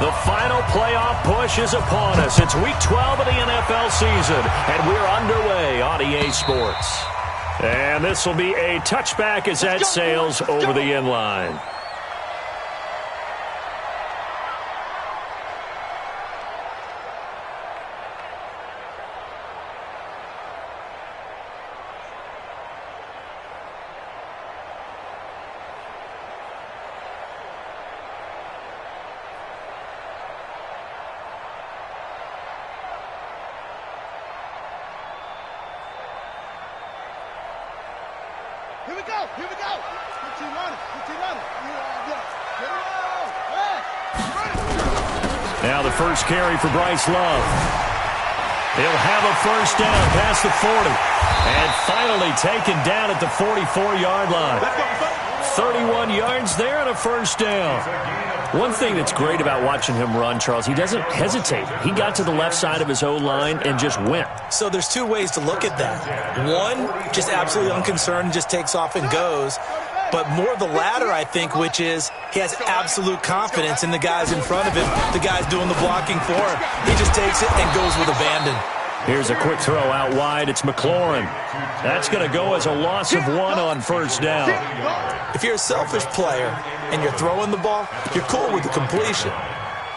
The final playoff push is upon us. It's Week 12 of the NFL season, and we're underway on EA Sports. And this will be a touchback as that sails over the end line. Here we go. 15 runners. Now the first carry for Bryce Love. He'll have a first down past the 40. And finally taken down at the 44-yard line. 31 yards there and a first down. One thing that's great about watching him run, Charles, he doesn't hesitate. He got to the left side of his O-line and just went. So there's two ways to look at that. One, just absolutely unconcerned, just takes off and goes. But more the latter, I think, which is he has absolute confidence in the guys in front of him, the guys doing the blocking for him. He just takes it and goes with abandon. Here's a quick throw out wide. It's McLaurin. That's going to go as a loss of 1 on first down. If you're a selfish player and you're throwing the ball, you're cool with the completion.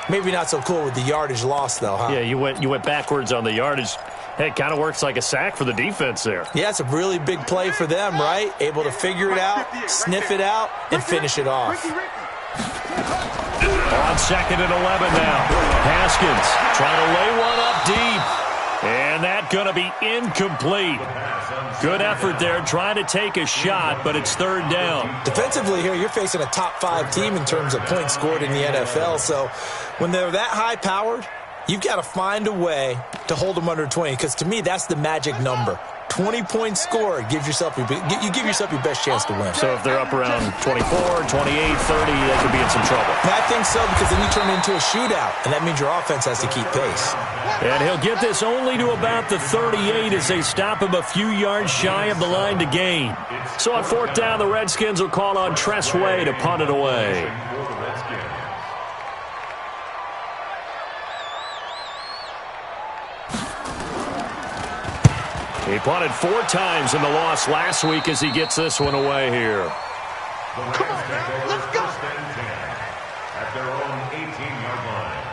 Maybe not so cool with the yardage loss, though, huh? Yeah, you went backwards on the yardage. Hey, it kind of works like a sack for the defense there. Yeah, it's a really big play for them, right? Able to figure it out, sniff it out, and finish it off. On 2nd and 11 now. Haskins trying to lay one up deep. And that's going to be incomplete. Good effort there trying to take a shot, but it's third down. Defensively here, you're facing a top-5 team in terms of points scored in the NFL. So when they're that high-powered, you've got to find a way to hold them under 20, because to me, that's the magic number. 20 points scored gives yourself you give yourself your best chance to win. So if they're up around 24, 28, 30, they could be in some trouble. I think so, because then you turn it into a shootout, and that means your offense has to keep pace. And he'll get this only to about the 38 as they stop him a few yards shy of the line to gain. So on 4th down, the Redskins will call on Tress Way to punt it away. He punted 4 times in the loss last week as he gets this one away here. Come on, man. Let's go. At their own 18-yard line.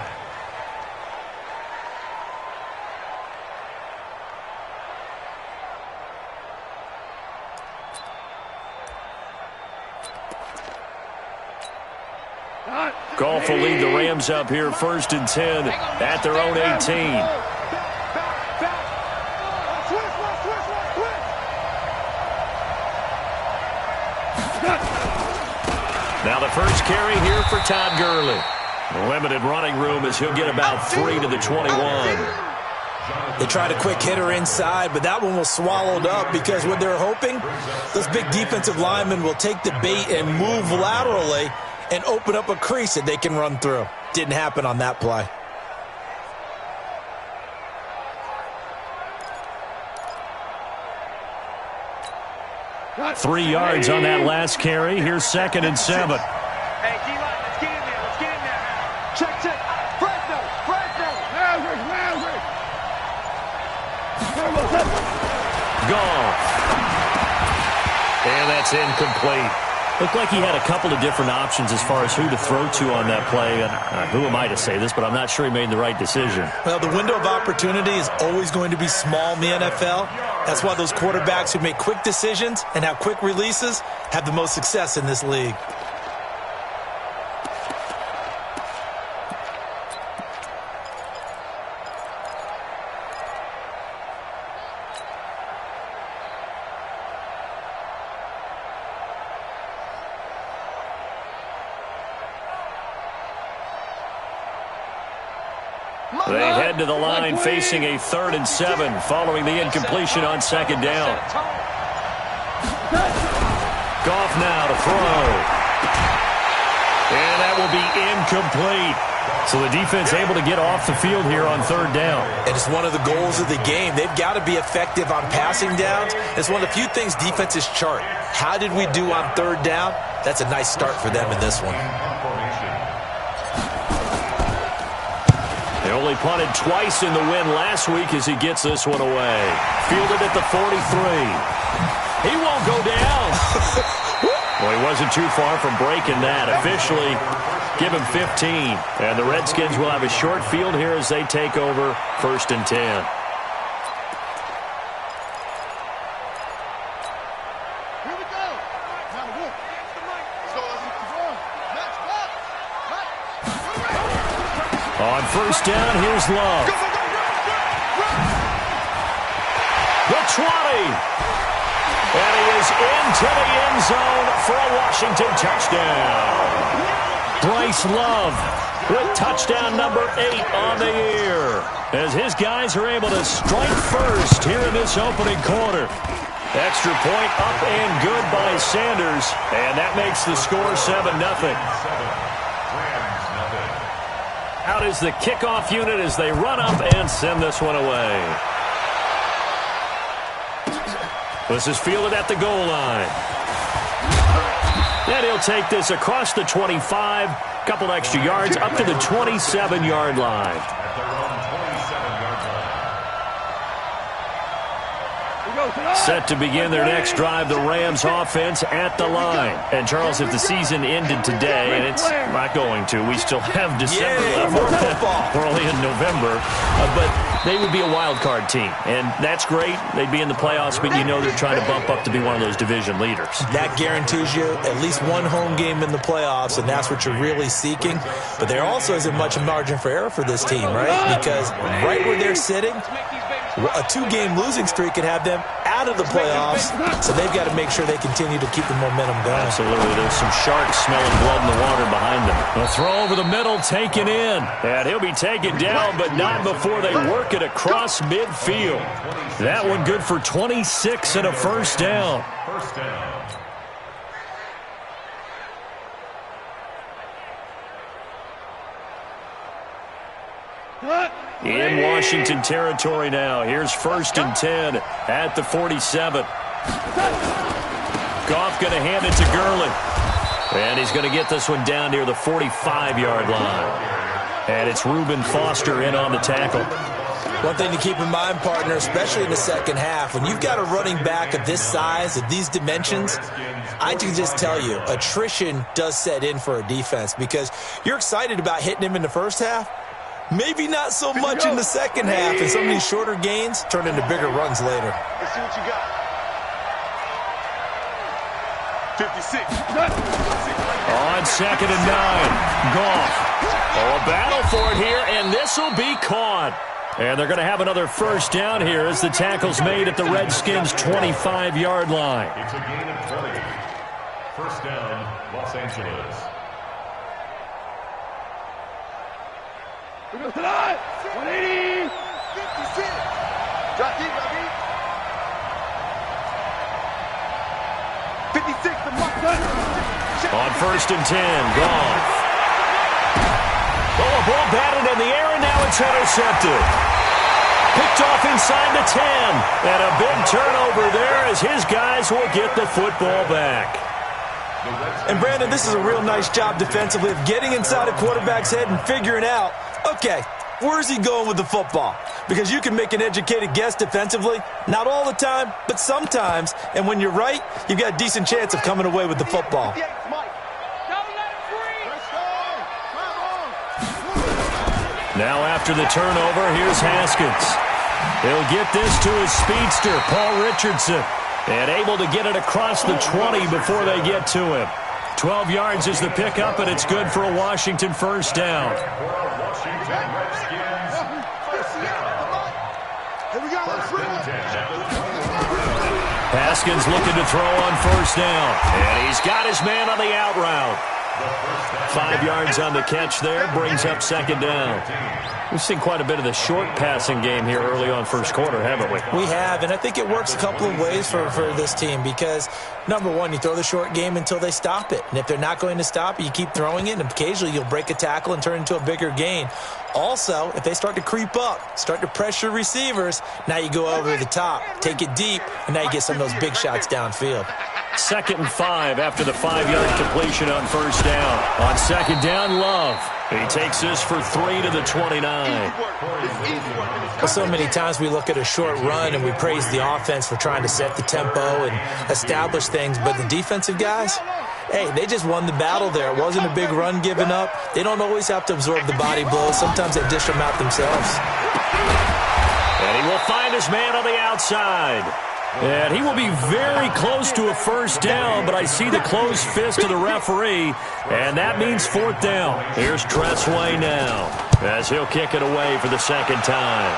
Goff will lead the Rams up here 1st and 10 at their own 18. Now the first carry here for Todd Gurley. Limited running room as he'll get about 3 to the 21. They tried a quick hitter inside, but that one was swallowed up because what they're hoping, those big defensive linemen will take the bait and move laterally and open up a crease that they can run through. Didn't happen on that play. Got 3 yards on that last carry. Here's 2nd and 7. Hey, D-line, let's get in there. Let's get in there. Check. Fresno. Goff. And that's incomplete. Looked like he had a couple of different options as far as who to throw to on that play. And who am I to say this, but I'm not sure he made the right decision. Well, the window of opportunity is always going to be small in the NFL. That's why those quarterbacks who make quick decisions and have quick releases have the most success in this league. They head to the line facing a 3rd and 7 following the incompletion on 2nd down. Goff now to throw. And that will be incomplete. So the defense able to get off the field here on 3rd down. And it's one of the goals of the game. They've got to be effective on passing downs. It's one of the few things defenses chart. How did we do on 3rd down? That's a nice start for them in this one. They only punted twice in the win last week as he gets this one away. Fielded at the 43. He won't go down. Well, he wasn't too far from breaking that. Officially, give him 15. And the Redskins will have a short field here as they take over 1st and 10. On 1st down, here's Love. The 20. And he is into the end zone for a Washington touchdown. Bryce Love with touchdown number 8 on the year, as his guys are able to strike first here in this opening quarter. Extra point up and good by Sanders, and that makes the score 7-0. Out is the kickoff unit as they run up and send this one away. This is fielded at the goal line. And he'll take this across the 25, couple extra yards up to the 27-yard line. Set to begin their next drive, the Rams offense at the line. And, Charles, if the season ended today, and it's not going to, we still have December left. We're only in November. But they would be a wild card team. And that's great. They'd be in the playoffs, but you know they're trying to bump up to be one of those division leaders. That guarantees you at least one home game in the playoffs, and that's what you're really seeking. But there also isn't much margin for error for this team, right? Because right where they're sitting, a 2-game losing streak could have them out of the playoffs, so they've got to make sure they continue to keep the momentum going. Absolutely. There's some sharks smelling blood in the water behind them. The throw over the middle, taken in. And he'll be taken down, but not before they work it across midfield. That one good for 26 and a 1st down. First down. In Washington territory now. Here's 1st and 10 at the 47. Goff going to hand it to Gurley. And he's going to get this one down near the 45-yard line. And it's Reuben Foster in on the tackle. One thing to keep in mind, partner, especially in the second half, when you've got a running back of this size, of these dimensions, I can just tell you, attrition does set in for a defense because you're excited about hitting him in the first half. Maybe not so much in the second half, and some of these shorter gains turn into bigger runs later. Let's see what you got. 56. On 2nd and 9, Goff. Oh, a battle for it here, and this will be caught. And they're going to have another 1st down here as the tackle's made at the Redskins' 25-yard line. It's a gain of 20. 1st down, Los Angeles. We go tonight. 180. 56. Drop deep, baby. 56 to Mark. On 1st and 10, Goff. Oh, a ball batted in the air, and now it's intercepted. Picked off inside the 10. And a big turnover there as his guys will get the football back. And, Brandon, this is a real nice job defensively of getting inside a quarterback's head and figuring out, okay, where's he going with the football? Because you can make an educated guess defensively. Not all the time, but sometimes. And when you're right, you've got a decent chance of coming away with the football. Now after the turnover, here's Haskins. He'll get this to his speedster, Paul Richardson. And able to get it across the 20 before they get to him. 12 yards is the pickup, and it's good for a Washington 1st down. Haskins looking to throw on 1st down. And he's got his man on the out route. 5 yards on the catch there, brings up 2nd down. We've seen quite a bit of the short passing game here early on 1st quarter, haven't we? We have, and I think it works a couple of ways for this team because, number one, you throw the short game until they stop it. And if they're not going to stop it, you keep throwing it, and occasionally you'll break a tackle and turn it into a bigger gain. Also, if they start to creep up, start to pressure receivers, now you go over the top, take it deep, and now you get some of those big shots downfield. 2nd and 5 after the 5-yard completion on first down. On 2nd down, Love. He takes this for 3 to the 29. So many times we look at a short run and we praise the offense for trying to set the tempo and establish things, but the defensive guys, hey, they just won the battle there. It wasn't a big run given up. They don't always have to absorb the body blows. Sometimes they dish them out themselves. And he will find his man on the outside. And he will be very close to a first down, but I see the closed fist of the referee, and that means 4th down. Here's Tressway now, as he'll kick it away for the 2nd time.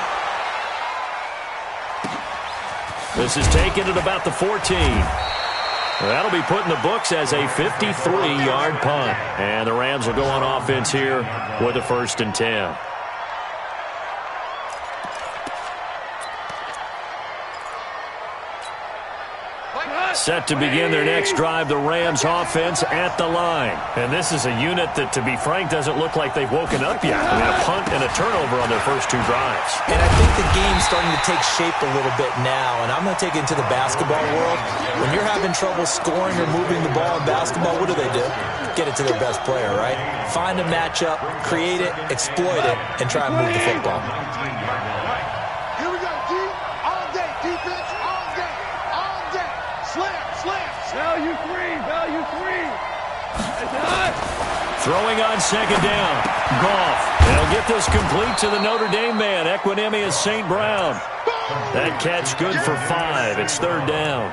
This is taken at about the 14. That'll be put in the books as a 53-yard punt. And the Rams will go on offense here with a 1st and 10. Set to begin their next drive, the Rams offense at the line. And this is a unit that, to be frank, doesn't look like they've woken up yet. I mean, a punt and a turnover on their first 2 drives. And I think the game's starting to take shape a little bit now. And I'm going to take it into the basketball world. When you're having trouble scoring or moving the ball in basketball, what do? Get it to their best player, right? Find a matchup, create it, exploit it, and try and move the football. Here we go, D. All day, defense, all day, all day. Slam. Value 3. Throwing on 2nd down. Goff. They'll get this complete to the Notre Dame man, Equanimous St. Brown. That catch good for 5. It's 3rd down.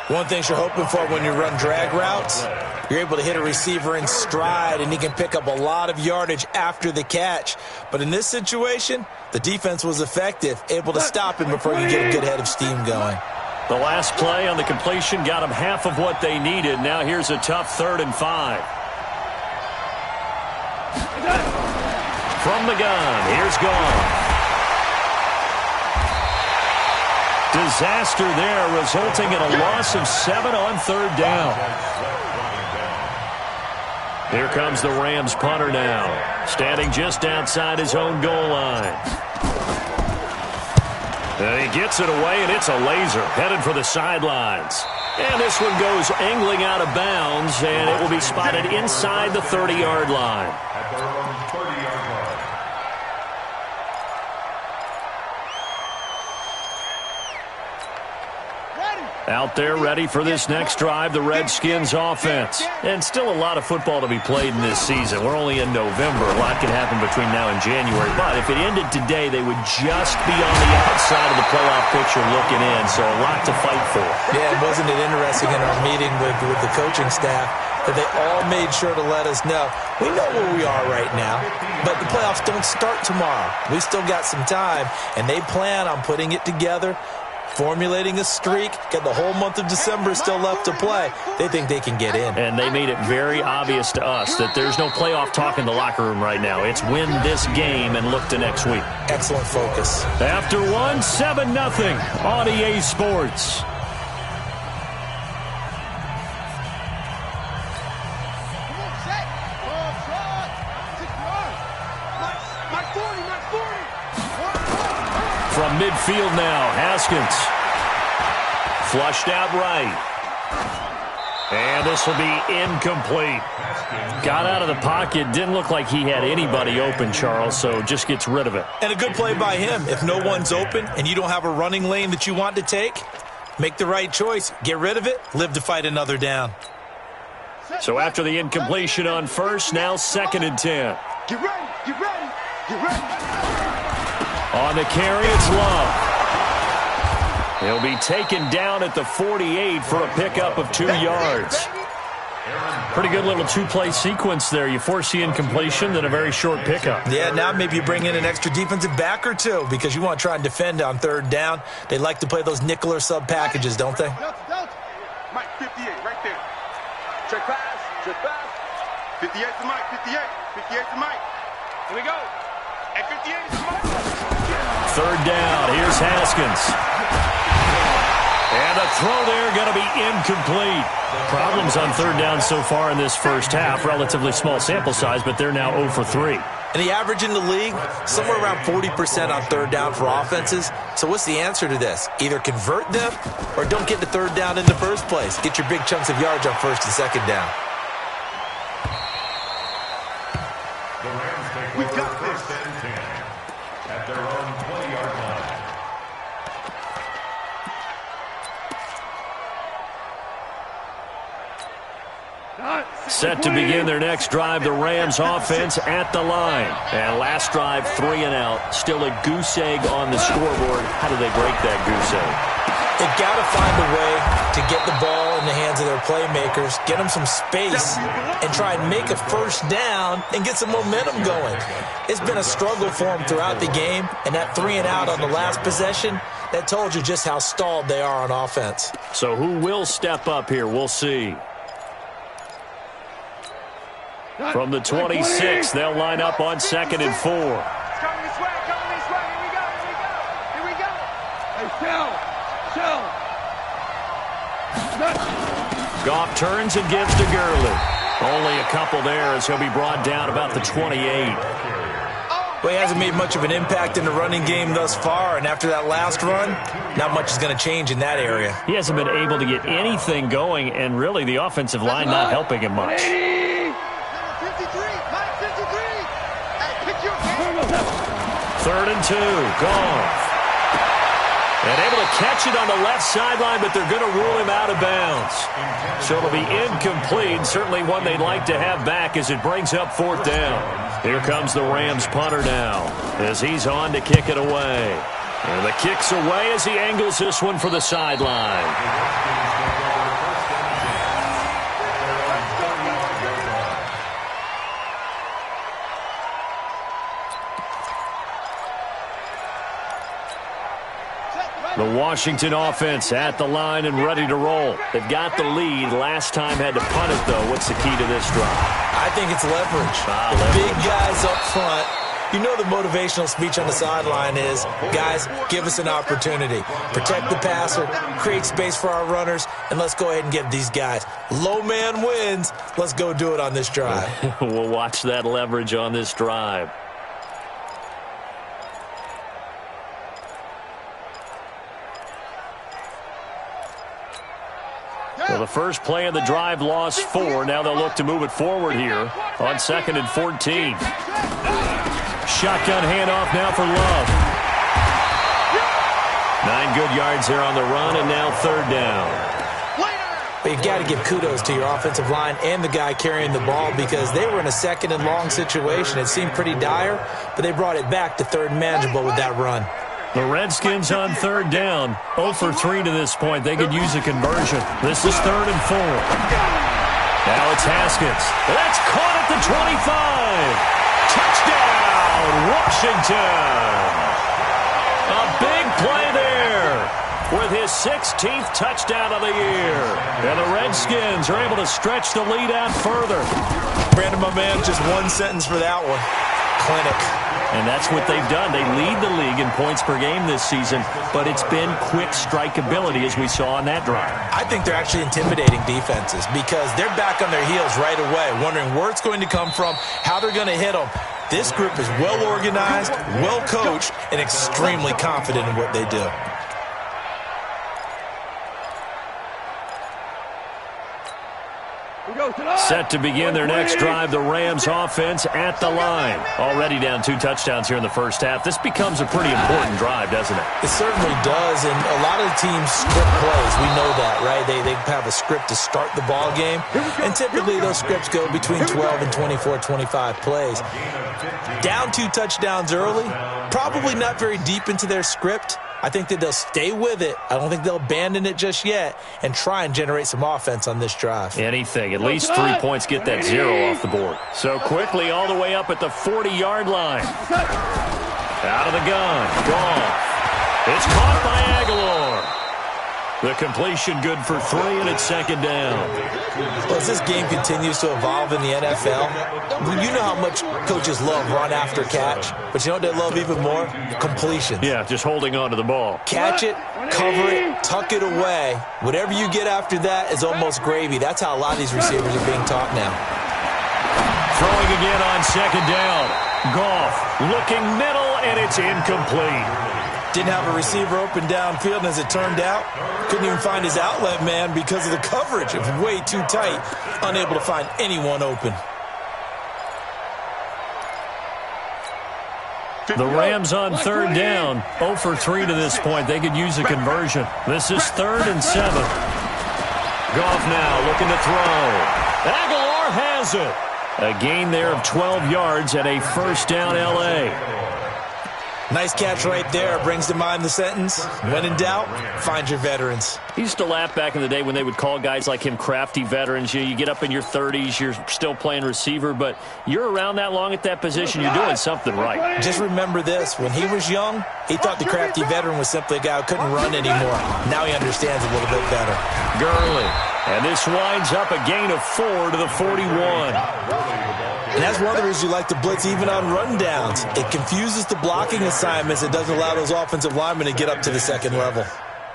One thing you're hoping for when you run drag routes, you're able to hit a receiver in stride, and he can pick up a lot of yardage after the catch. But in this situation, the defense was effective, able to stop him before he could get a good head of steam going. The last play on the completion got them half of what they needed. Now here's a tough 3rd and 5. From the gun, here's Goff. Disaster there, resulting in a loss of 7 on 3rd down. Here comes the Rams punter now, standing just outside his own goal line. And he gets it away, and it's a laser, headed for the sidelines. And this one goes angling out of bounds, and it will be spotted inside the 30-yard line. Out there ready for this next drive, the Redskins offense. And still a lot of football to be played in this season. We're only in November. A lot can happen between now and January. But if it ended today, they would just be on the outside of the playoff picture looking in. So a lot to fight for. Yeah, wasn't it interesting in our meeting with the coaching staff that they all made sure to let us know, we know where we are right now, but the playoffs don't start tomorrow. We still got some time, and they plan on putting it together, formulating a streak, got the whole month of December still left to play. They think they can get in. And they made it very obvious to us that there's no playoff talk in the locker room right now. It's win this game and look to next week. Excellent focus. After 7-0 on EA Sports. From midfield now, Haskins. Flushed out right. And this will be incomplete. Got out of the pocket. Didn't look like he had anybody open, Charles, so just gets rid of it. And a good play by him. If no one's open and you don't have a running lane that you want to take, make the right choice. Get rid of it. Live to fight another down. So after the incompletion on first, now 2nd and 10. Get ready, get ready, get ready. On the carry, it's Love. He'll be taken down at the 48 for a pickup of 2 yards. Pretty good little 2-play sequence there. You force the incompletion, then a very short pickup. Yeah, now maybe you bring in an extra defensive back or two because you want to try and defend on 3rd down. They like to play those nickel or sub packages, don't they? Mike, 58, right there. Check pass. 58 to Mike, 58 to Mike. Here we go. At 58 to Mike. 3rd down, here's Haskins. And a throw there going to be incomplete. Problems on 3rd down so far in this first half. Relatively small sample size, but they're now 0 for 3. And the average in the league, somewhere around 40% on third down for offenses. So what's the answer to this? Either convert them or don't get the third down in the first place. Get your big chunks of yards on first and second down. We got first and 10 at their own 20-yard line. Set to begin their next drive, the Rams offense at the line. And last drive, 3 and out. Still a goose egg on the scoreboard. How do they break that goose egg? They've got to find a way to get the ball in the hands of their playmakers, get them some space, and try and make a first down and get some momentum going. It's been a struggle for them throughout the game, and that 3 and out on the last possession, that told you just how stalled they are on offense. So who will step up here? We'll see. From the 26, they'll line up on 2nd and 4. It's coming this way, coming this way. Here we go, here we go, here we go. Hey, chill. Goff turns and gives to Gurley. Only a couple there as he'll be brought down about the 28. Well, he hasn't made much of an impact in the running game thus far, and after that last run, not much is going to change in that area. He hasn't been able to get anything going, and really the offensive line not helping him much. 3rd and 2, Goff. And able to catch it on the left sideline, but they're going to rule him out of bounds. So it'll be incomplete, certainly one they'd like to have back as it brings up 4th down. Here comes the Rams punter now as he's on to kick it away. And the kick's away as he angles this one for the sideline. The Washington offense at the line and ready to roll. They've got the lead. Last time had to punt it, though. What's the key to this drive? I think it's leverage. Big guys up front. You know the motivational speech on the sideline is, guys, give us an opportunity. Protect the passer, create space for our runners, and let's go ahead and get these guys. Low man wins. Let's go do it on this drive. We'll watch that leverage on this drive. Well, the first play of the drive lost 4. Now they'll look to move it forward here on 2nd and 14. Shotgun handoff now for Love. 9 good yards there on the run, and now 3rd down. But you've got to give kudos to your offensive line and the guy carrying the ball because they were in a 2nd and long situation. It seemed pretty dire, but they brought it back to 3rd and manageable with that run. The Redskins on 3rd down. 0 for 3 to this point. They could use a conversion. This is 3rd and 4. Now it's Haskins. That's caught at the 25. Touchdown, Washington. A big play there with his 16th touchdown of the year. And the Redskins are able to stretch the lead out further. Brandon, my man, just one sentence for that one. Clinic. And that's what they've done. They lead the league in points per game this season, but it's been quick strike ability as we saw on that drive. I think they're actually intimidating defenses because they're back on their heels right away, wondering where it's going to come from, how they're going to hit them. This group is well organized, well coached, and extremely confident in what they do. Set to begin their next drive, the Rams offense at the line. Already down 2 touchdowns here in the first half. This becomes a pretty important drive, doesn't it? It certainly does, and a lot of the teams script plays. We know that, right? They have a script to start the ball game, and typically those scripts go between 12 and 24, 25 plays. Down 2 touchdowns early, probably not very deep into their script. I think that they'll stay with it. I don't think they'll abandon it just yet and try and generate some offense on this drive. Anything. At least 3 points get that 0 off the board. So quickly all the way up at the 40-yard line. Out of the gun. Goff. It's caught by Aguilar. The completion good for 3, and it's 2nd down. Well, as this game continues to evolve in the NFL, you know how much coaches love run after catch, but you know what they love even more? Completions. Yeah, just holding on to the ball. Catch it, cover it, tuck it away. Whatever you get after that is almost gravy. That's how a lot of these receivers are being taught now. Throwing again on second down. Goff looking middle, and it's incomplete. Didn't have a receiver open downfield, and as it turned out, couldn't even find his outlet man because of the coverage. It was way too tight, unable to find anyone open. The Rams on third down, 0 for 3 to this point. They could use a conversion. This is 3rd and 7. Goff now looking to throw. Aguilar has it. A gain there of 12 yards and a first down L.A. Nice catch right there. Brings to mind the sentence, when in doubt, find your veterans. He used to laugh back in the day when they would call guys like him crafty veterans. You get up in your 30s, you're still playing receiver, but you're around that long at that position, you're doing something right. Just remember this. When he was young, he thought the crafty veteran was simply a guy who couldn't run anymore. Now he understands a little bit better. Gurley. And this winds up a gain of 4 to the 41. And that's one of the reasons you like to blitz even on rundowns. It confuses the blocking assignments. It doesn't allow those offensive linemen to get up to the second level.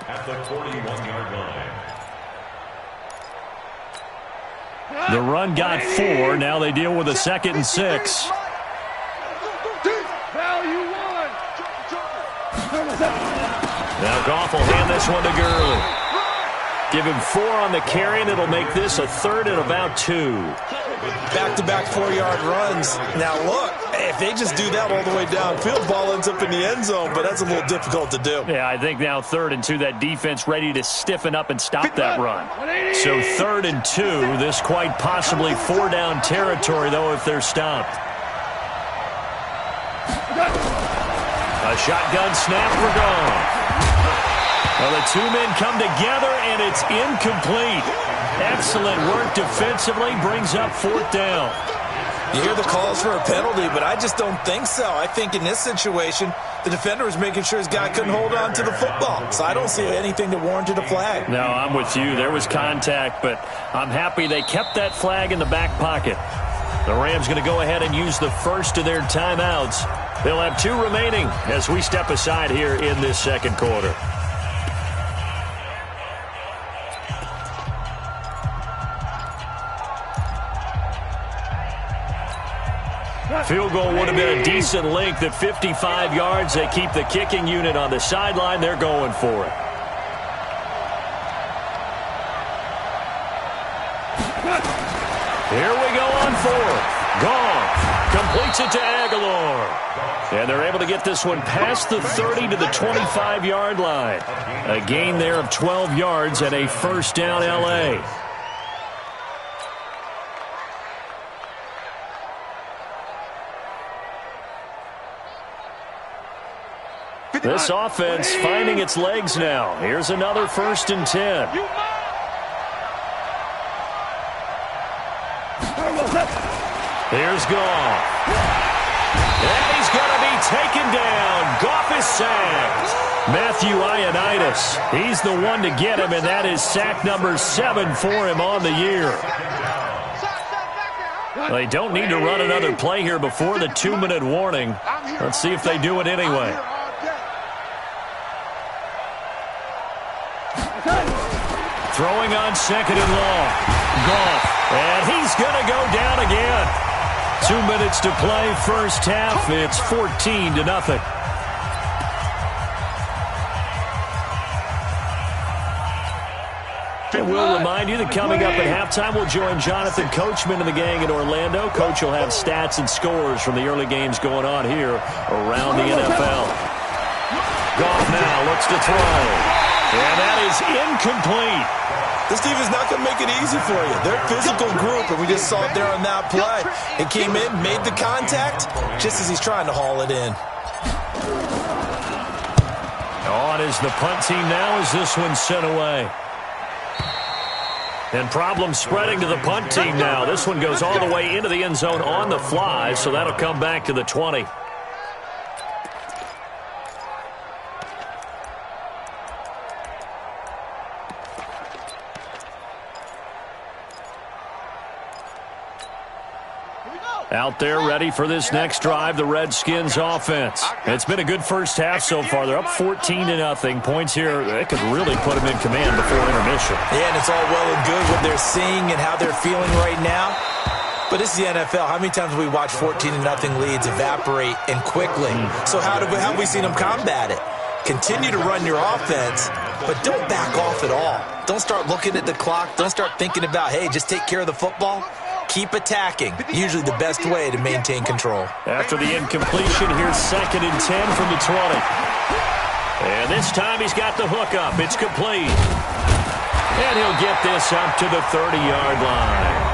At the 41-yard line. The run got 4. Now they deal with a 2nd and 6. Now Goff will hand this one to Gurley. Give him 4 on the carry, and it'll make this a 3rd and about 2. Back-to-back 4-yard runs. Now, look, if they just do that all the way downfield, ball ends up in the end zone, but that's a little difficult to do. Yeah, I think now 3rd and 2, that defense ready to stiffen up and stop that run. So 3rd and 2, this quite possibly 4-down territory, though, if they're stopped. A shotgun snap for Goff. Well, the two men come together, and it's incomplete. Excellent work defensively, brings up 4th down. You hear the calls for a penalty, but I just don't think so. I think in this situation, the defender was making sure his guy couldn't hold on to the football. So I don't see anything that warranted a flag. No, I'm with you. There was contact, but I'm happy they kept that flag in the back pocket. The Rams going to go ahead and use the first of their timeouts. They'll have 2 remaining as we step aside here in this second quarter. Field goal would have been a decent length at 55 yards. They keep the kicking unit on the sideline. They're going for it. Here we go on 4th. Goff completes it to Aguilar. And they're able to get this one past the 30 to the 25-yard line. A gain there of 12 yards and a first down L.A. This offense finding its legs now. Here's another 1st and 10. Here's Goff. And he's going to be taken down. Goff is sacked. Matthew Ioannidis. He's the one to get him, and that is sack number 7 for him on the year. They don't need to run another play here before the 2-minute warning. Let's see if they do it anyway. Throwing on 2nd and long. Goff. And he's going to go down again. 2 minutes to play, first half. It's 14-0. And we'll remind you that coming up at halftime, we'll join Jonathan Coachman and the gang in Orlando. Coach will have stats and scores from the early games going on here around the NFL. Goff now looks to throw. And that is incomplete. This team is not going to make it easy for you. They're a physical group, and we just saw it there on that play. It came in, made the contact, just as he's trying to haul it in. On is the punt team now as this one's sent away. And problems spreading to the punt team now. This one goes all the way into the end zone on the fly, so that'll come back to the 20. Out there ready for this next drive, the Redskins offense. It's been a good first half so far. They're up 14-0. Points here, that could really put them in command before intermission. Yeah, and it's all well and good what they're seeing and how they're feeling right now. But But this is the NFL. How many times have we watched 14-0 leads evaporate and quickly? So how have we seen them combat it? Continue to run your offense, but don't back off at all. Don't start looking at the clock. Don't start thinking about, hey, just take care of the football. Keep attacking. Usually the best way to maintain control. After the incompletion, here's 2nd and 10 from the 20. And this time he's got the hook up. It's complete. And he'll get this up to the 30-yard line.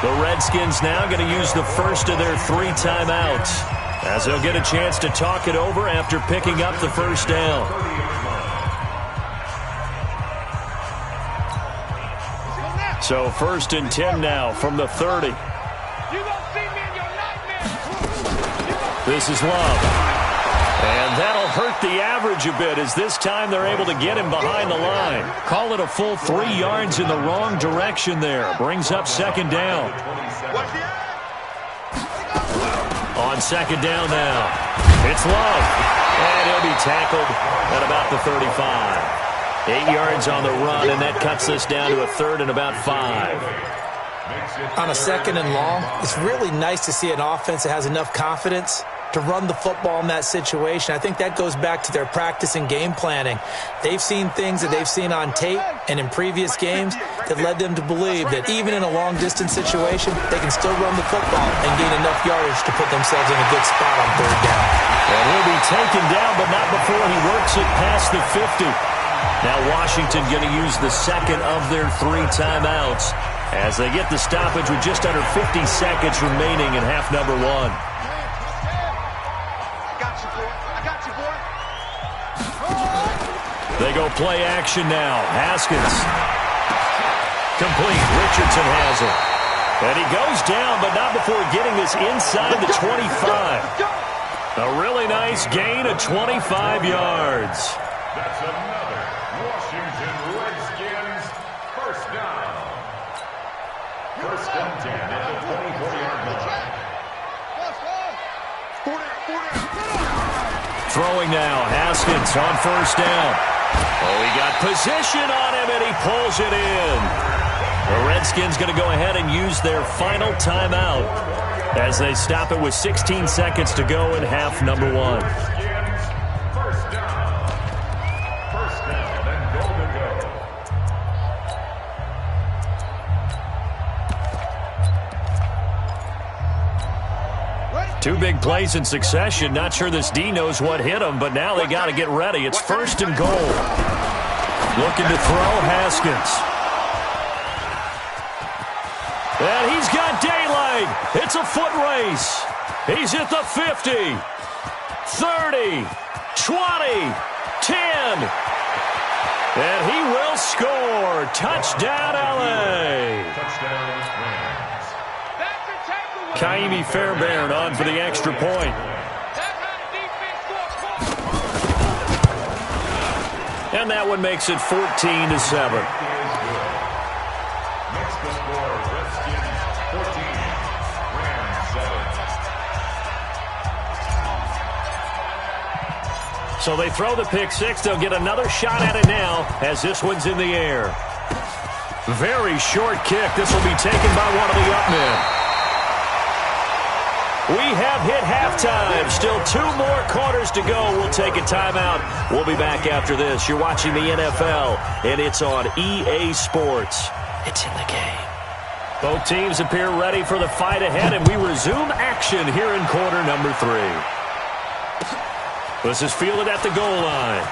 The Redskins now going to use the first of their 3 timeouts, as they'll get a chance to talk it over after picking up the first down. So 1st and 10 now from the 30. This is Love. And that'll hurt the average a bit, as this time they're able to get him behind the line. Call it a full 3 yards in the wrong direction there. Brings up 2nd down. On 2nd down now, it's Love. And he'll be tackled at about the 35. 8 yards on the run, and that cuts this down to a 3rd and about 5. On a 2nd and long, it's really nice to see an offense that has enough confidence to run the football in that situation. I think that goes back to their practice and game planning. They've seen things that they've seen on tape and in previous games that led them to believe that even in a long-distance situation, they can still run the football and gain enough yardage to put themselves in a good spot on 3rd down. And he'll be taken down, but not before he works it past the 50. Now Washington going to use the 2nd of their 3 timeouts as they get the stoppage with just under 50 seconds remaining in half number 1. They go play action now. Haskins. Complete. Richardson has it. And he goes down, but not before getting this inside the 25. A really nice gain of 25 yards. That's another Washington Redskins first down. 1st and 10 at the 24-yard line. Throwing now. Haskins on 1st down. Oh, he got position on him, and he pulls it in. The Redskins going to go ahead and use their final timeout as they stop it with 16 seconds to go in half number 1. First down. First down and goal to go. 2 big plays in succession. Not sure this D knows what hit him, but now they got to get ready. It's 1st and goal. Looking to throw, Haskins. And he's got daylight. It's a foot race. He's at the 50, 30, 20, 10. And he will score. Touchdown, L.A. Touchdown, Rams. Kaimi Fairbairn on for the extra point. And that one makes it 14-7. Makes the score Redskins 14, Rams 7. So they throw the pick 6. They'll get another shot at it now as this one's in the air. Very short kick. This will be taken by one of the up men. We have hit halftime. Still 2 more quarters to go. We'll take a timeout. We'll be back after this. You're watching the NFL, and it's on EA Sports. It's in the game. Both teams appear ready for the fight ahead, and we resume action here in quarter number 3. This is fielded at the goal line.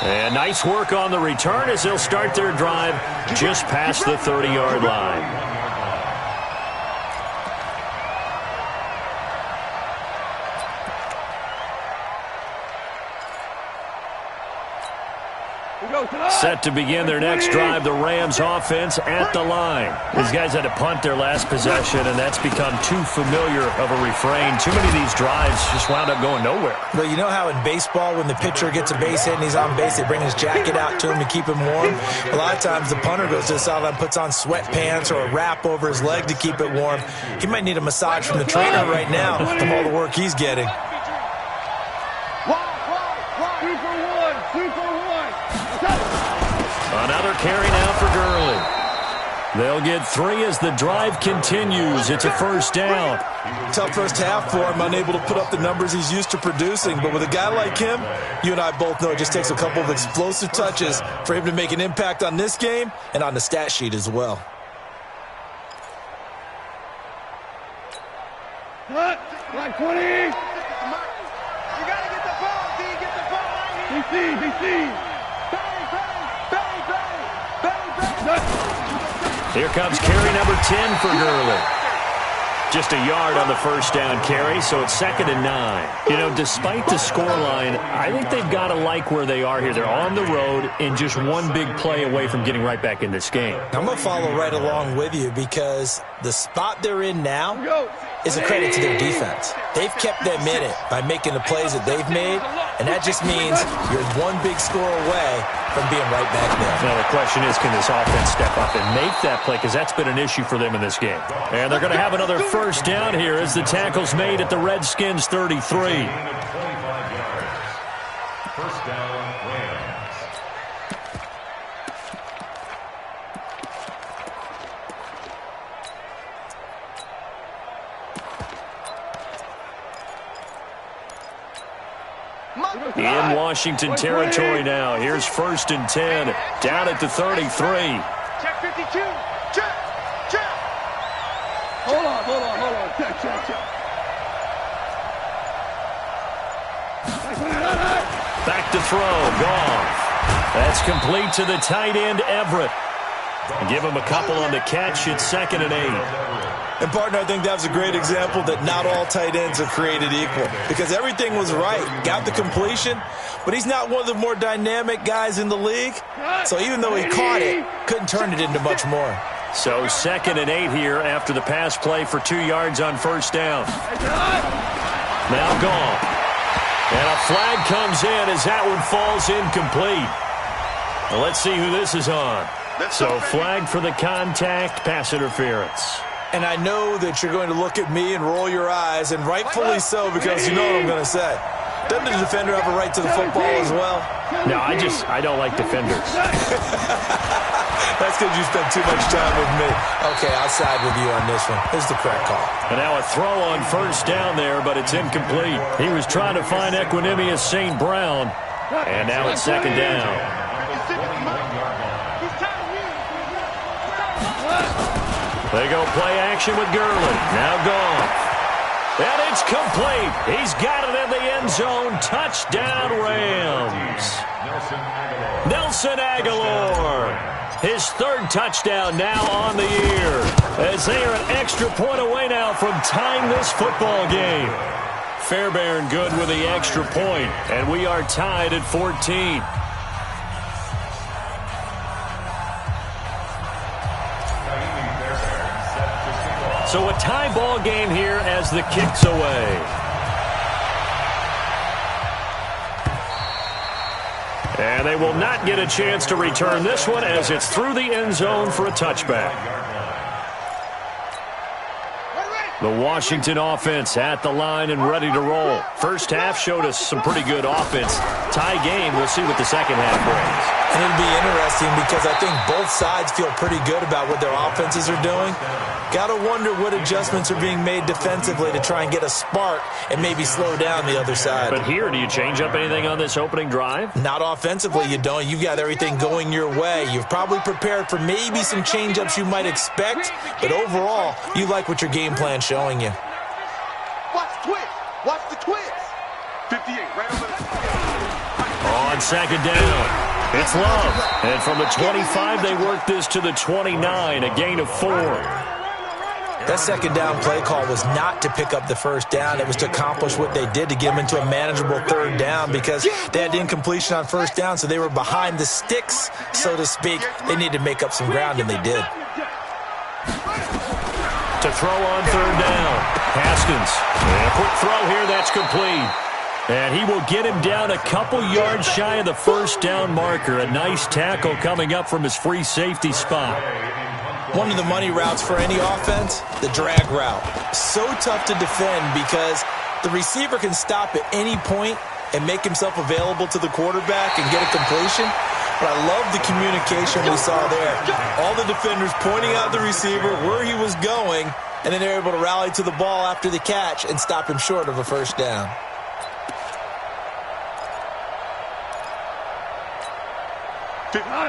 And nice work on the return as they'll start their drive just past the 30-yard line. Set to begin their next drive, the Rams offense at the line. These guys had to punt their last possession, and that's become too familiar of a refrain. Too many of these drives just wound up going nowhere. Well, you know how in baseball, when the pitcher gets a base hit and he's on base, they bring his jacket out to him to keep him warm? A lot of times the punter goes to the sideline, puts on sweatpants or a wrap over his leg to keep it warm. He might need a massage from the trainer right now from all the work he's getting. Another carry now for Gurley. They'll get 3 as the drive continues. It's a first down. Tough first half for him, unable to put up the numbers he's used to producing. But with a guy like him, you and I both know it just takes a couple of explosive touches for him to make an impact on this game and on the stat sheet as well. Like 20. You got to get the ball, D. Get the ball right here. DC. Here comes carry number 10 for Gurley. Just a yard on the first down carry, so it's 2nd and 9. You know, despite the scoreline, I think they've got to like where they are here. They're on the road and just one big play away from getting right back in this game. I'm going to follow right along with you because the spot they're in now is a credit to their defense. They've kept them in it by making the plays that they've made, and that just means you're one big score away from being right back there. Now the question is, can this offense step up and make that play? Because that's been an issue for them in this game. And they're going to have another first down here as the tackle's made at the Redskins 33. First down, Rams. In Washington territory now. Here's 1st and 10. Down at the 33. Check 52. Check. Hold on. Check. Back to throw. Goff. That's complete to the tight end, Everett. Give him a couple on the catch. It's 2nd and 8. And, partner, I think that was a great example that not all tight ends are created equal because everything was right. Got the completion, but he's not one of the more dynamic guys in the league. So even though he caught it, couldn't turn it into much more. So 2nd and 8 here after the pass play for 2 yards on first down. Now Goff. And a flag comes in as that one falls incomplete. Well, let's see who this is on. So flag for the contact, pass interference. And I know that you're going to look at me and roll your eyes, and rightfully so, because you know what I'm going to say. Doesn't the defender have a right to the football as well? No, I don't like defenders. That's because you spent too much time with me. Okay, I'll side with you on this one. Here's the correct call. And now a throw on first down there, but it's incomplete. He was trying to find Equanimous St. Brown, and now it's 2nd down. They go play action with Gurley. Now Goff. And it's complete. He's got it in the end zone. Touchdown, Rams. Nelson Aguilar. His 3rd touchdown now on the year. As they are an extra point away now from tying this football game. Fairbairn good with the extra point. And we are tied at 14. So a tie ball game here as the kick's away. And they will not get a chance to return this one as it's through the end zone for a touchback. The Washington offense at the line and ready to roll. First half showed us some pretty good offense. Tie game, we'll see what the second half brings. And it'll be interesting because I think both sides feel pretty good about what their offenses are doing. Got to wonder what adjustments are being made defensively to try and get a spark and maybe slow down the other side. But here, do you change up anything on this opening drive? Not offensively, you don't. You've got everything going your way. You've probably prepared for maybe some change-ups you might expect, but overall, you like what your game plan's showing you. Watch the twist. Watch the twist. 58, right over there. On 2nd down. It's Love. And from the 25, they work this to the 29, a gain of 4. That 2nd down play call was not to pick up the first down. It was to accomplish what they did to get them into a manageable 3rd down because they had incompletion on first down, so they were behind the sticks, so to speak. They needed to make up some ground, and they did. To throw on 3rd down. Haskins. And a quick throw here. That's complete. And he will get him down a couple yards shy of the first down marker. A nice tackle coming up from his free safety spot. One of the money routes for any offense, the drag route. So tough to defend because the receiver can stop at any point and make himself available to the quarterback and get a completion. But I love the communication we saw there. All the defenders pointing out the receiver where he was going, and then they're able to rally to the ball after the catch and stop him short of a first down.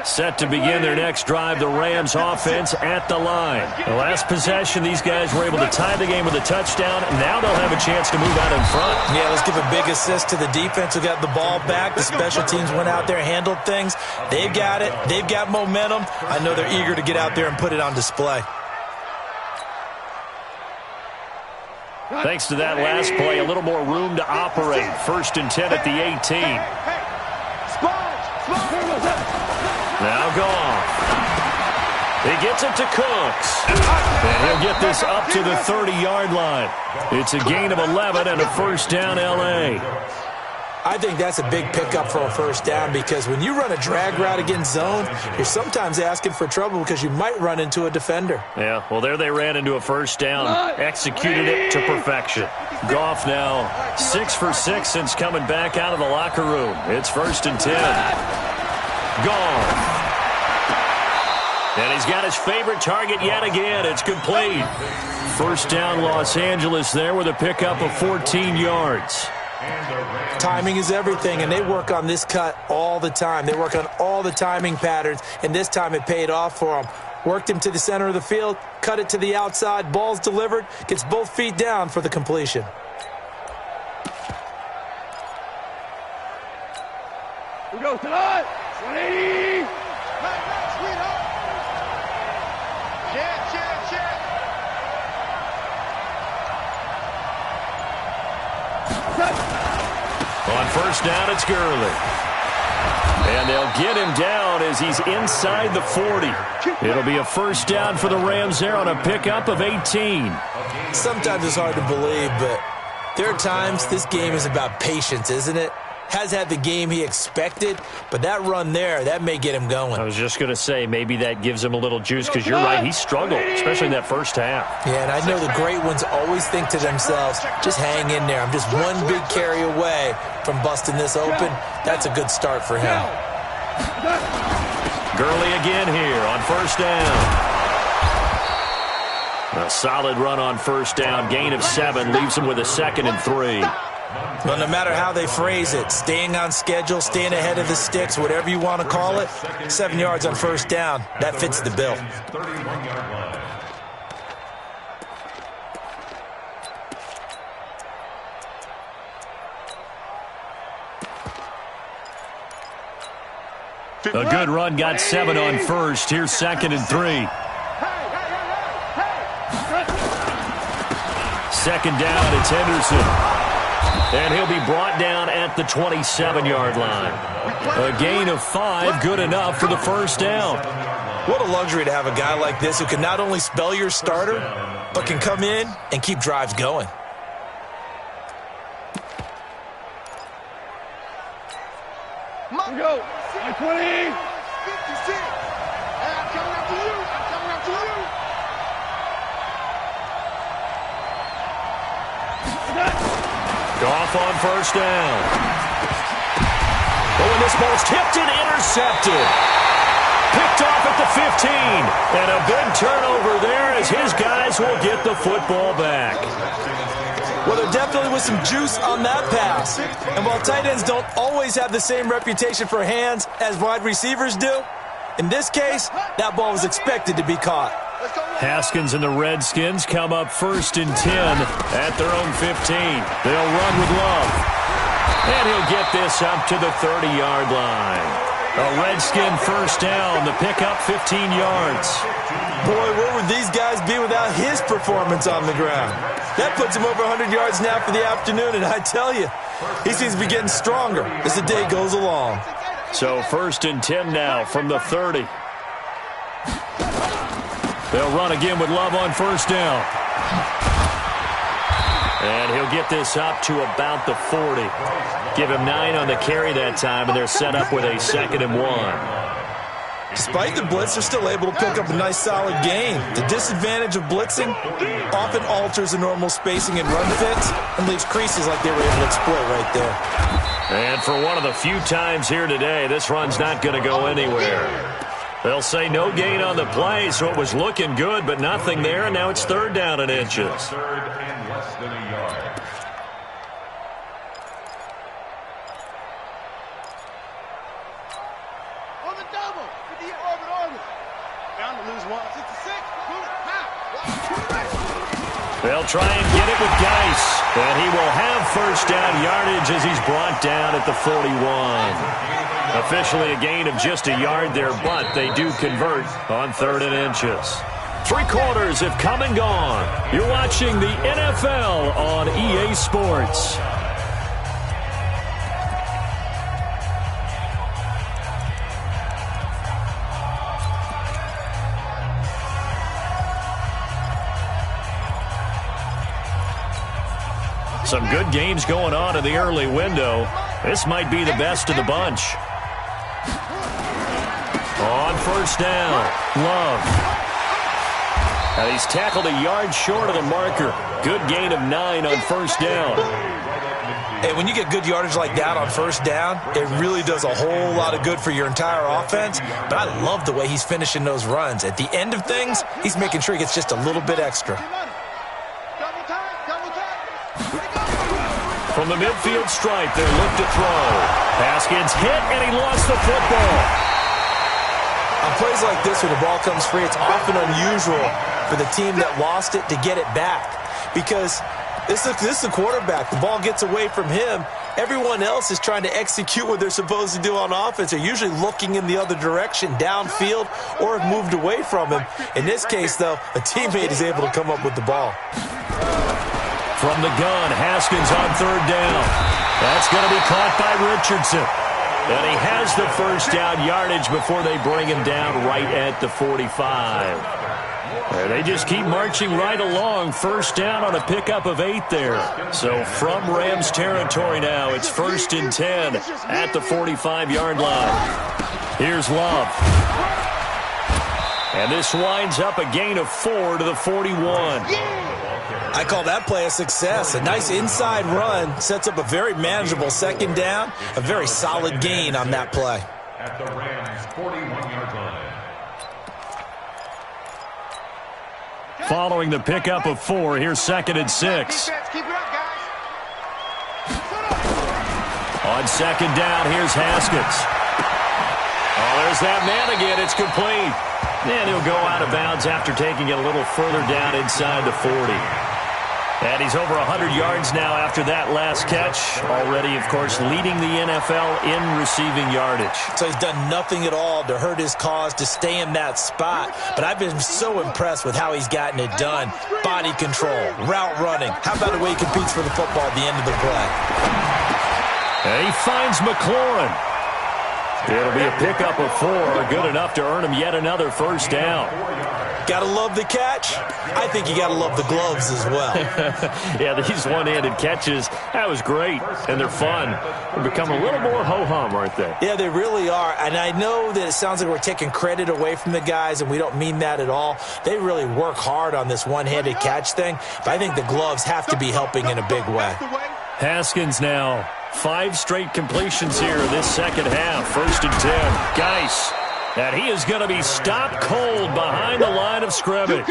Set to begin their next drive, the Rams offense at the line. The last possession, these guys were able to tie the game with a touchdown. Now they'll have a chance to move out in front. Yeah, let's give a big assist to the defense who got the ball back. The special teams went out there, handled things. They've got it. They've got momentum. I know they're eager to get out there and put it on display. Thanks to that last play, a little more room to operate. 1st and 10 at the 18. Now Goff. He gets it to Cooks. And he'll get this up to the 30-yard line. It's a gain of 11 and a first down, L.A. I think that's a big pickup for a first down because when you run a drag route against zone, you're sometimes asking for trouble because you might run into a defender. Yeah, well, there they ran into a first down, executed it to perfection. Goff now 6 for 6 since coming back out of the locker room. It's 1st and 10. Goff. And he's got his favorite target yet again. It's complete. First down, Los Angeles there with a pickup of 14 yards. Timing is everything, and they work on this cut all the time. They work on all the timing patterns, and this time it paid off for them. Worked him to the center of the field, cut it to the outside, ball's delivered, gets both feet down for the completion. We go tonight. 180. Sweetheart. Check. On first down, it's Gurley. And they'll get him down as he's inside the 40. It'll be a first down for the Rams there on a pickup of 18. Sometimes it's hard to believe, but there are times this game is about patience, isn't it? Has had the game he expected, but that run there, that may get him going. I was just going to say, maybe that gives him a little juice because you're right, he struggled, especially in that first half. Yeah, and I know the great ones always think to themselves, just hang in there. I'm just one big carry away from busting this open. That's a good start for him. Gurley again here on first down. A solid run on first down, gain of 7, leaves him with a 2nd and 3. Well, no matter how they phrase it, staying on schedule, staying ahead of the sticks, whatever you want to call it, 7 yards on first down, that fits the bill. 31-yard line. A good run, got 7 on first. Here's 2nd and 3. 2nd down, it's Henderson. And he'll be brought down at the 27-yard line. A gain of 5, good enough for the first down. What a luxury to have a guy like this who can not only spell your starter, but can come in and keep drives going. Here we go. 20. 56. I'm coming after you. Goff on first down. Oh, and this ball's tipped and intercepted. Picked off at the 15. And a big turnover there as his guys will get the football back. Well, there definitely was some juice on that pass. And while tight ends don't always have the same reputation for hands as wide receivers do, in this case, that ball was expected to be caught. Haskins and the Redskins come up 1st and 10 at their own 15. They'll run with Love. And he'll get this up to the 30-yard line. A Redskin first down. The pickup 15 yards. Boy, where would these guys be without his performance on the ground? That puts him over 100 yards now for the afternoon, and I tell you, he seems to be getting stronger as the day goes along. So 1st and 10 now from the 30. They'll run again with Love on first down. And he'll get this up to about the 40. Give him 9 on the carry that time, and they're set up with a 2nd and 1. Despite the blitz, they're still able to pick up a nice, solid gain. The disadvantage of blitzing often alters the normal spacing and run fits and leaves creases like they were able to exploit right there. And for one of the few times here today, this run's not going to go anywhere. They'll say no gain on the play, so it was looking good, but nothing there, and now it's 3rd down and inches. 3rd and less than a yard. On the double. Orbit. Down to lose 1. 66. They'll try and get it with Geis, and he will have 1st down yardage as he's brought down at the 41. Officially a gain of just a yard there, but they do convert on 3rd and inches. 3 quarters have come and gone. You're watching the NFL on EA Sports. Some good games going on in the early window. This might be the best of the bunch. On 1st down, Love. Now he's tackled a yard short of the marker. Good gain of 9 on 1st down. Hey, when you get good yardage like that on 1st down, it really does a whole lot of good for your entire offense. But I love the way he's finishing those runs. At the end of things, he's making sure he gets just a little bit extra. From the midfield stripe, they look to throw. Haskins hit, and he lost the football. On plays like this, when the ball comes free, it's often unusual for the team that lost it to get it back. Because this is the quarterback. The ball gets away from him. Everyone else is trying to execute what they're supposed to do on offense. They're usually looking in the other direction, downfield, or have moved away from him. In this case, though, a teammate is able to come up with the ball. From the gun, Haskins on 3rd down. That's going to be caught by Richardson. And he has the 1st down yardage before they bring him down right at the 45. They just keep marching right along. 1st down on a pickup of 8 there. So from Rams territory now, it's 1st and 10 at the 45-yard line. Here's Love. And this winds up a gain of 4 to the 41. I call that play a success. A nice inside run sets up a very manageable 2nd down. A very solid gain on that play. At the Rams' 41-yard line. Following the pickup of 4, here's 2nd and 6. Keep it up, guys. On 2nd down, here's Haskins. Oh, there's that man again. It's complete. And he'll go out of bounds after taking it a little further down inside the 40. And he's over 100 yards now after that last catch. Already, of course, leading the NFL in receiving yardage. So he's done nothing at all to hurt his cause, to stay in that spot. But I've been so impressed with how he's gotten it done. Body control, route running. How about the way he competes for the football at the end of the play? And he finds McLaurin. It'll be a pickup of 4, good enough to earn him yet another 1st down. Gotta love the catch. I think you gotta love the gloves as well. Yeah, these one-handed catches, that was great, and they're fun. They've become a little more ho-hum, aren't they? Yeah, they really are, and I know that it sounds like we're taking credit away from the guys, and we don't mean that at all. They really work hard on this one-handed catch thing, but I think the gloves have to be helping in a big way. Haskins now, 5 straight completions here this 2nd half. 1st and 10, Geis. And he is going to be stopped cold behind the line of scrimmage.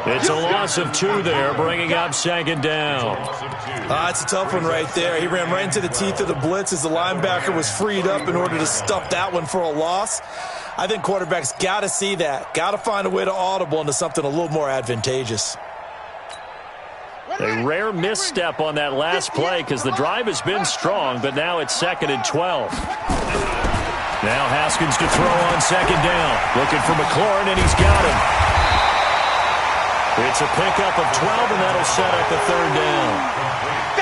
It's a loss of 2 there, bringing up 2nd down. It's a tough one right there. He ran right into the teeth of the blitz as the linebacker was freed up in order to stuff that one for a loss. I think quarterbacks got to see that. Got to find a way to audible into something a little more advantageous. A rare misstep on that last play because the drive has been strong, but now it's 2nd and 12. Now Haskins to throw on 2nd down. Looking for McLaurin, and he's got him. It's a pickup of 12, and that'll set up the 3rd down.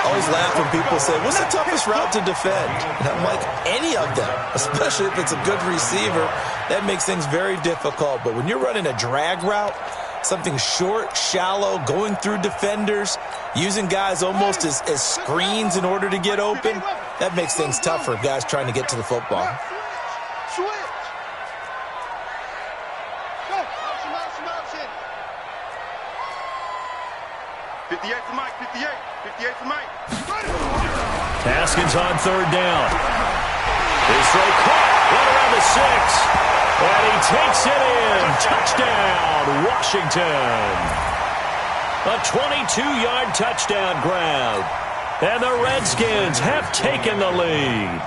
I always laugh when people say, what's the toughest route to defend? And I'm like, any of them, especially if it's a good receiver. That makes things very difficult. But when you're running a drag route, something short, shallow, going through defenders, using guys almost as screens in order to get open, that makes things tough for guys trying to get to the football. Switch. Go. Motion. 58 to Mike. 58 to Mike. Haskins on third down. His throw caught right around the 6. And he takes it in. Touchdown, Washington. A 22-yard touchdown grab. And the Redskins have taken the lead.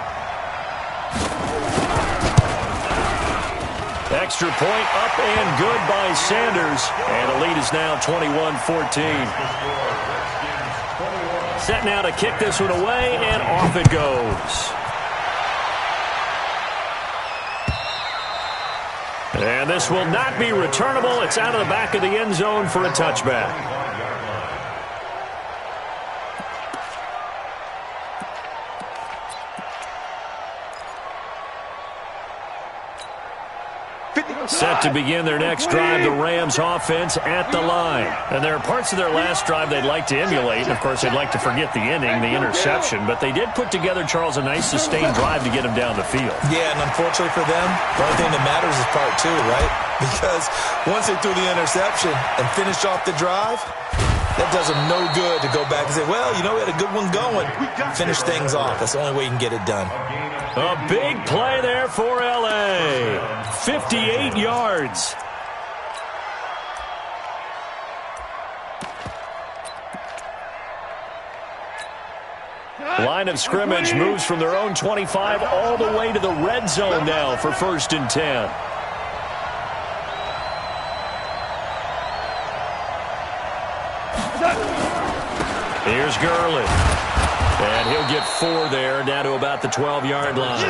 Extra point up and good by Sanders. And the lead is now 21-14. Set now to kick this one away, and off it goes. And this will not be returnable. It's out of the back of the end zone for a touchback. Set to begin their next drive, the Rams offense at the line. And there are parts of their last drive they'd like to emulate. And, of course, they'd like to forget the ending, the interception. But they did put together, Charles, a nice sustained drive to get them down the field. Yeah, and unfortunately for them, the only thing that matters is part 2, right? Because once they threw the interception and finished off the drive, that does them no good to go back and say, well, you know, we had a good one going. Finish things off. That's the only way you can get it done. A big play there for L.A. 58 yards. Line of scrimmage moves from their own 25 all the way to the red zone now for 1st and 10. Here's Gurley. And he'll get 4 there, down to about the 12-yard line.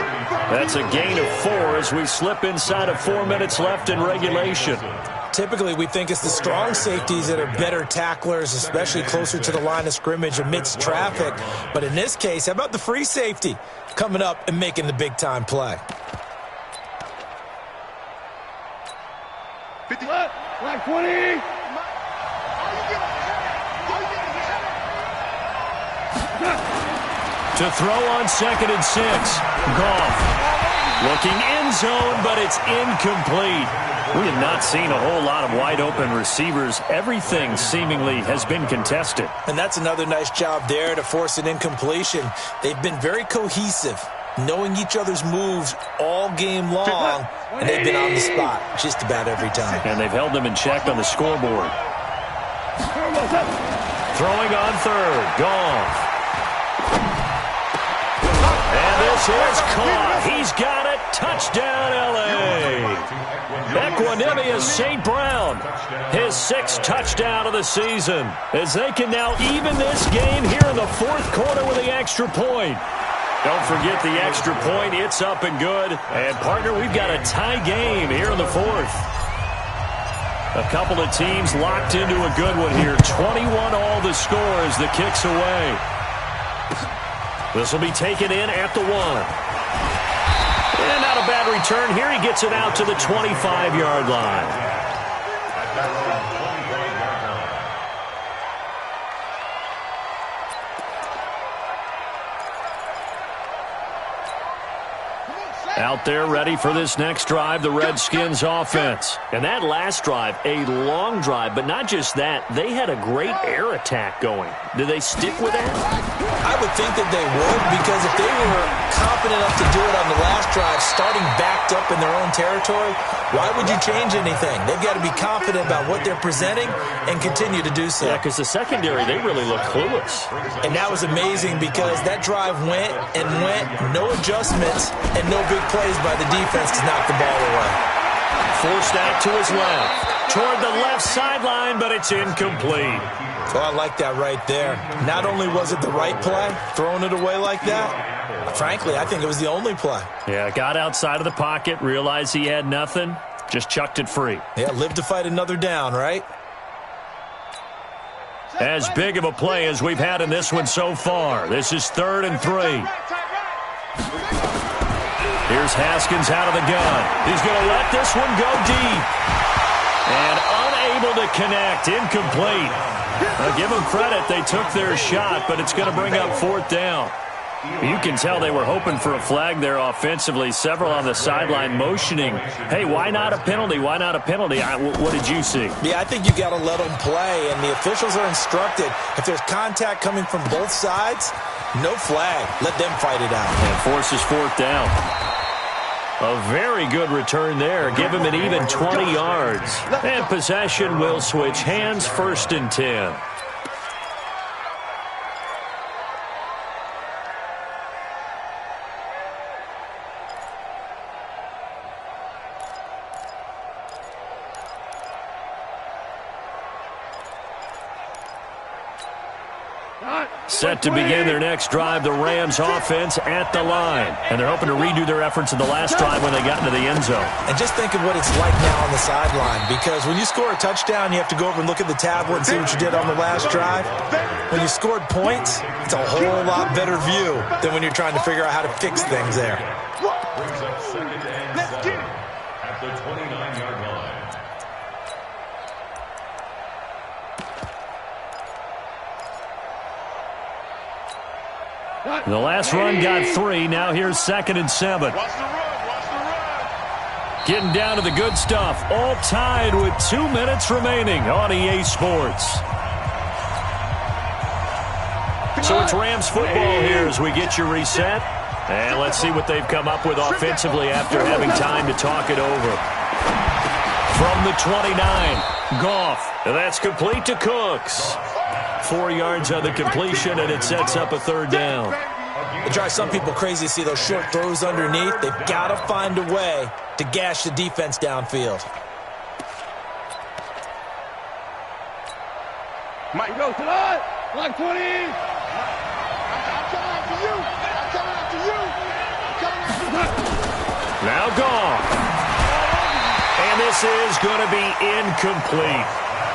That's a gain of 4 as we slip inside of 4 minutes left in regulation. Typically, we think it's the strong safeties that are better tacklers, especially closer to the line of scrimmage amidst traffic. But in this case, how about the free safety coming up and making the big-time play? 50. Black 20. To throw on 2nd and 6. Goff looking end zone, but it's incomplete. We have not seen a whole lot of wide-open receivers. Everything seemingly has been contested. And that's another nice job there to force an incompletion. They've been very cohesive, knowing each other's moves all game long, and they've been on the spot just about every time. And they've held them in check on the scoreboard. Throwing on 3rd. Goff. And this is caught. He's got it. Touchdown, L.A. Equanimous St. Brown, his 6th touchdown of the season, as they can now even this game here in the 4th quarter with the extra point. Don't forget the extra point. It's up and good. And, partner, we've got a tie game here in the 4th. A couple of teams locked into a good one here. 21 all the score as the kick's away. This will be taken in at the 1. And not a bad return here. He gets it out to the 25-yard line. Out there ready for this next drive, the Redskins offense. And that last drive, a long drive, but not just that. They had a great air attack going. Do they stick with that? I would think that they would, because if they were confident enough to do it on the last drive, starting backed up in their own territory, why would you change anything? They've got to be confident about what they're presenting and continue to do so. Yeah, because the secondary, they really look clueless. And that was amazing because that drive went and went, no adjustments, and no big plays by the defense to knock the ball away. Forced out to his left, toward the left sideline, but it's incomplete. Oh, I like that right there. Not only was it the right play, throwing it away like that, frankly, I think it was the only play. Yeah, got outside of the pocket, realized he had nothing, just chucked it free. Yeah, lived to fight another down, right? As big of a play as we've had in this one so far. This is 3rd and 3. Here's Haskins out of the gun. He's going to let this one go deep. And unable to connect. Incomplete. I'll give them credit. They took their shot, but it's going to bring up 4th down. You can tell they were hoping for a flag there offensively. Several on the sideline motioning, hey, why not a penalty? Why not a penalty? What did you see? Yeah, I think you got to let them play, and the officials are instructed. If there's contact coming from both sides, no flag. Let them fight it out. And forces fourth down. A very good return there. Give him an even 20 yards. And possession will switch hands, 1st and 10. Set to begin their next drive, the Rams offense at the line. And they're hoping to redo their efforts in the last drive when they got into the end zone. And just think of what it's like now on the sideline, because when you score a touchdown, you have to go over and look at the tablet and see what you did on the last drive. When you scored points, it's a whole lot better view than when you're trying to figure out how to fix things there. Brings up 2nd and 7 at the 29-yard line. The last run got 3. Now here's 2nd and 7. Watch the run. Watch the run. Getting down to the good stuff. All tied with 2 minutes remaining on EA Sports. So it's Rams football here as we get you reset. And let's see what they've come up with offensively after having time to talk it over. From the 29, Goff. And that's complete to Cooks. 4 yards on the completion, and it sets up a 3rd down. It drives some people crazy to see those short throws underneath. They've got to find a way to gash the defense downfield. Mike, go to the line 20. I'm coming after you. I'm coming after you. I'm coming after you. Now Goff. And this is going to be incomplete.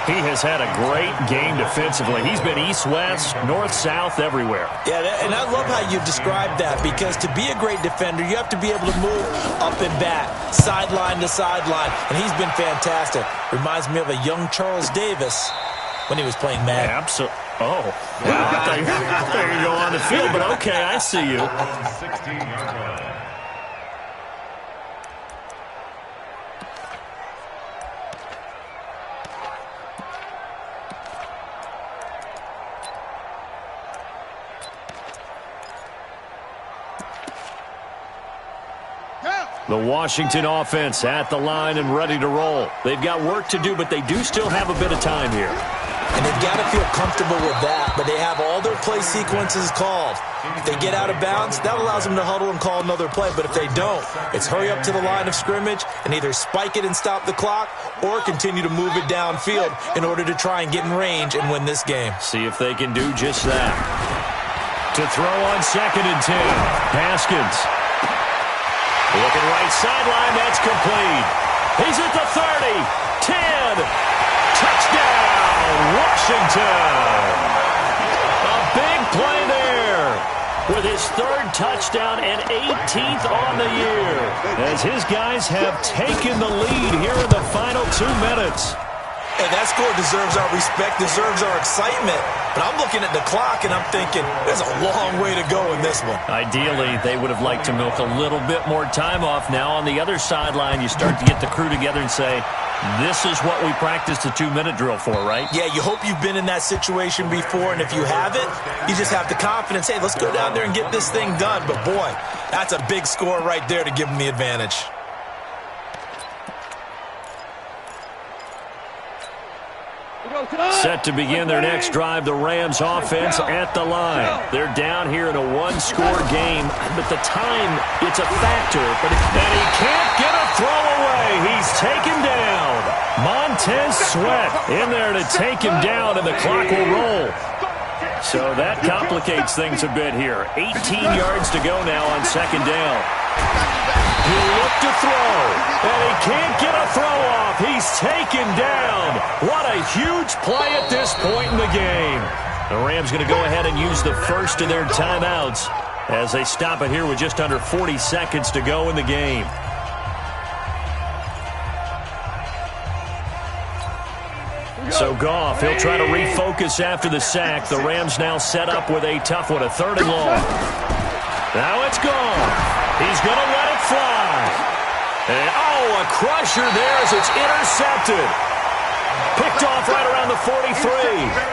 He has had a great game defensively. He's been east-west, north-south, everywhere. Yeah, and I love how you described that, because to be a great defender, you have to be able to move up and back, sideline to sideline, and he's been fantastic. Reminds me of a young Charles Davis when he was playing Madden. Absolutely. Oh, wow. I thought you go on the field, but okay, I see you. 16-yard line. The Washington offense at the line and ready to roll. They've got work to do, but they do still have a bit of time here. And they've got to feel comfortable with that, but they have all their play sequences called. If they get out of bounds, that allows them to huddle and call another play. But if they don't, it's hurry up to the line of scrimmage and either spike it and stop the clock or continue to move it downfield in order to try and get in range and win this game. See if they can do just that. To throw on 2nd and 10, Haskins. Looking right sideline, that's complete. He's at the 30, 10, touchdown, Washington. A big play there with his 3rd touchdown and 18th on the year, as his guys have taken the lead here in the final 2 minutes. Hey, that score deserves our respect, deserves our excitement. But I'm looking at the clock, and I'm thinking, there's a long way to go in this one. Ideally, they would have liked to milk a little bit more time off. Now, on the other sideline, you start to get the crew together and say, this is what we practiced the 2-minute drill for, right? Yeah, you hope you've been in that situation before, and if you haven't, you just have the confidence, hey, let's go down there and get this thing done. But, boy, that's a big score right there to give them the advantage. Set to begin their next drive, the Rams offense at the line. They're down here in a 1-score game, but the time, it's a factor. And he can't get a throw away. He's taken down. Montez Sweat in there to take him down, and the clock will roll. So that complicates things a bit here. 18 yards to go now on 2nd down. He looked to throw, and he can't get a throw off. He's taken down. What a huge play at this point in the game. The Rams going to go ahead and use the first of their timeouts as they stop it here with just under 40 seconds to go in the game. So Goff, he'll try to refocus after the sack. The Rams now set up with a tough one, a 3rd and long. Now it's gone. He's going to let it fly. And, a crusher there as it's intercepted. Picked off right around the 43.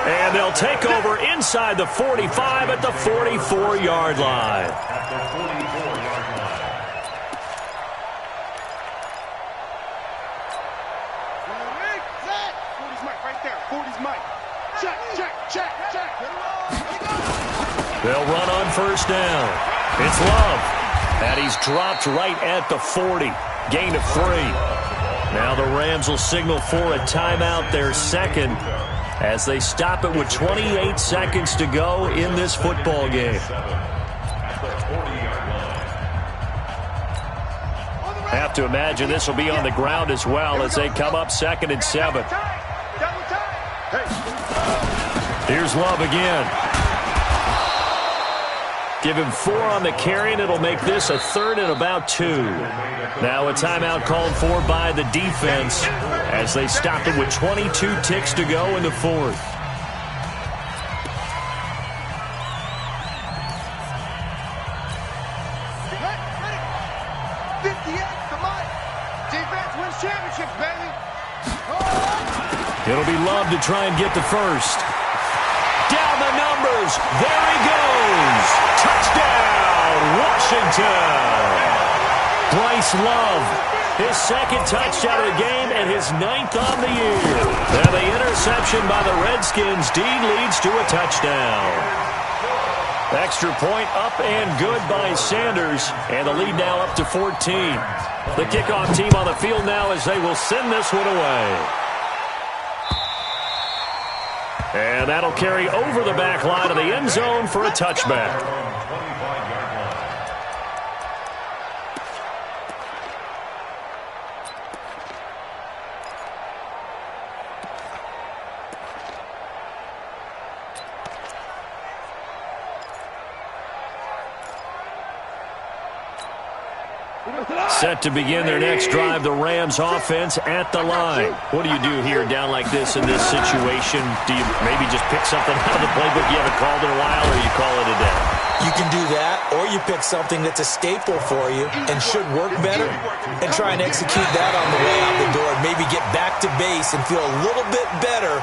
And they'll take over inside the 45 at the 44-yard line. They'll run on first down. It's Love. And he's dropped right at the 40. Gain of 3. Now the Rams will signal for a timeout, their second, as they stop it with 28 seconds to go in this football game. Have to imagine this will be on the ground as well as they come up 2nd and 7. Here's Love again. Give him 4 on the carry, and it'll make this a 3rd and about 2. Now a timeout called for by the defense as they stop it with 22 ticks to go in the 4th. It'll be Love to try and get the first. Down the numbers. There he goes. Touchdown, Washington. Bryce Love, his 2nd touchdown of the game and his 9th on the year. Now the interception by the Redskins. Dean leads to a touchdown. Extra point up and good by Sanders. And the lead now up to 14. The kickoff team on the field now as they will send this one away. And that'll carry over the back line of the end zone for a touchback. Set to begin their next drive, the Rams offense at the line. What do you do here down like this in this situation? Do you maybe just pick something out of the playbook you haven't called in a while, or you call it a day? You can do that, or you pick something that's a staple for you and should work better and try and execute that on the way out the door and maybe get back to base and feel a little bit better